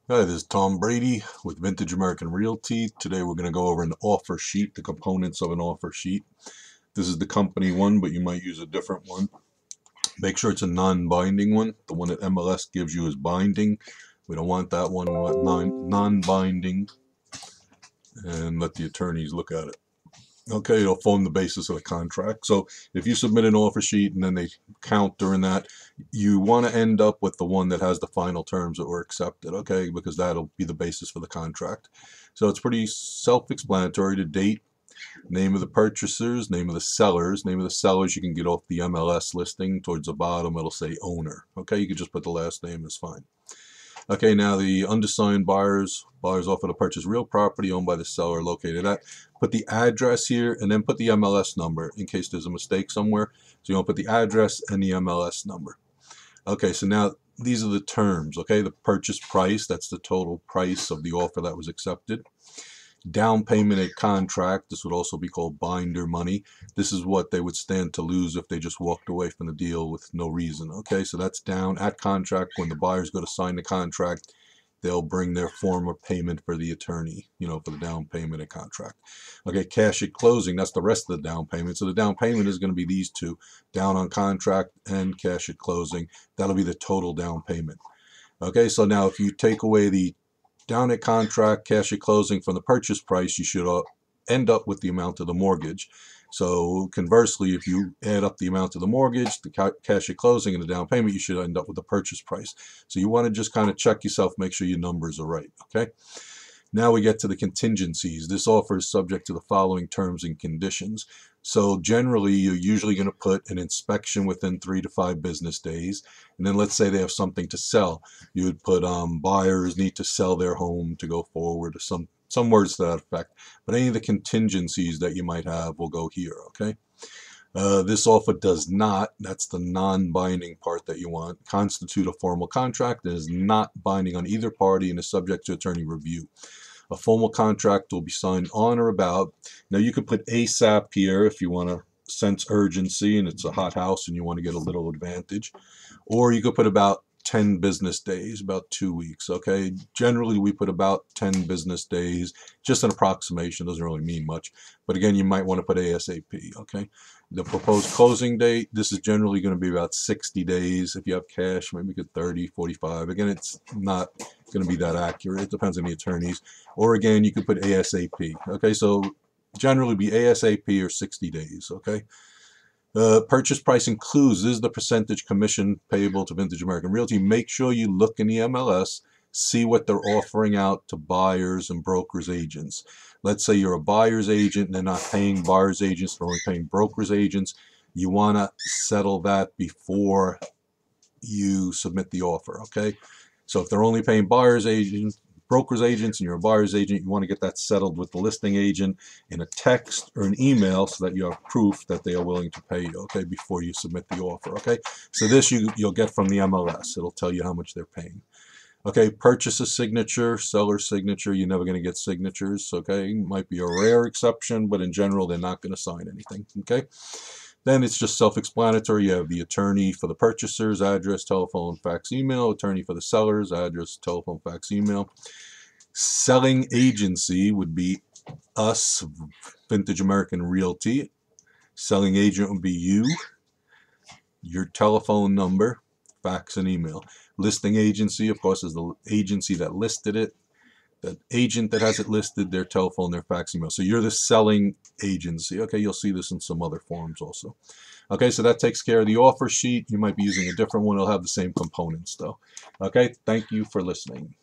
Hi, this is Tom Brady with Vintage American Realty. Today we're going to go over an offer sheet, the components of an offer sheet. This is the company one, but you might use a different one. Make sure it's a non-binding one. The one that MLS gives you is binding. We don't want that one. We want non-binding, and let the attorneys look at it. Okay, it'll form the basis of the contract. So if you submit an offer sheet and then they count during that, you want to end up with the one that has the final terms that were accepted, okay, because that'll be the basis for the contract. So it's pretty self-explanatory. To date, name of the purchasers, name of the sellers. Name of the sellers you can get off the MLS listing. Towards the bottom it'll say owner. Okay, you can just put the last name, is fine. Okay, now the undersigned buyers offer to purchase real property owned by the seller located at. Put the address here and then put the MLS number in case there's a mistake somewhere. So you want to put the address and the MLS number. Okay, so now these are the terms. Okay, the purchase price, that's the total price of the offer that was accepted. Down payment at contract, this would also be called binder money. This is what they would stand to lose if they just walked away from the deal with no reason. Okay, so that's down at contract. When the buyers go to sign the contract, they'll bring their form of payment for the attorney, for the down payment at contract. Okay, cash at closing, that's the rest of the down payment. So the down payment is going to be these two, down on contract and cash at closing. That'll be the total down payment. Okay, so now if you take away the down at contract, cash at closing from the purchase price, you should end up with the amount of the mortgage. So conversely, if you add up the amount of the mortgage, the cash at closing, and the down payment, you should end up with the purchase price. So you want to just kind of check yourself, make sure your numbers are right. Okay. Now we get to the contingencies. This offer is subject to the following terms and conditions. So generally, you're usually going to put an inspection within 3 to 5 business days. And then let's say they have something to sell. You would put buyers need to sell their home to go forward, or some words to that effect. But any of the contingencies that you might have will go here, okay? This offer does not, that's the non-binding part that you want, constitute a formal contract and is not binding on either party and is subject to attorney review. A formal contract will be signed on or about. Now you could put ASAP here if you want to sense urgency and it's a hot house and you want to get a little advantage. Or you could put about 10 business days, about 2 weeks, okay? Generally, we put about 10 business days, just an approximation, doesn't really mean much. But again, you might want to put ASAP, okay? The proposed closing date, this is generally going to be about 60 days. If you have cash, maybe get 30, 45. Again, it's not going to be that accurate. It depends on the attorneys. Or again, you could put ASAP, okay? So generally be ASAP or 60 days, okay? Purchase price includes, this is the percentage commission payable to Vintage American Realty. Make sure you look in the MLS, see what they're offering out to buyers and brokers agents. Let's say you're a buyer's agent and they're not paying buyer's agents, they're only paying brokers agents. You want to settle that before you submit the offer, okay? So if they're only paying buyer's agents, broker's agents, and you're a buyer's agent, you want to get that settled with the listing agent in a text or an email so that you have proof that they are willing to pay you, okay, before you submit the offer, okay? So this you'll get from the MLS. It'll tell you how much they're paying. Okay, purchaser signature, seller signature, you're never going to get signatures, okay? Might be a rare exception, but in general, they're not going to sign anything, okay? Then it's just self-explanatory. You have the attorney for the purchasers, address, telephone, fax, email. Attorney for the sellers, address, telephone, fax, email. Selling agency would be us, Vintage American Realty. Selling agent would be you, your telephone number, fax, and email. Listing agency, of course, is the agency that listed it. The agent that has it listed, their telephone, their fax, email. So you're the selling agency. Okay, you'll see this in some other forms also. Okay, so that takes care of the offer sheet. You might be using a different one. It'll have the same components though. Okay, thank you for listening.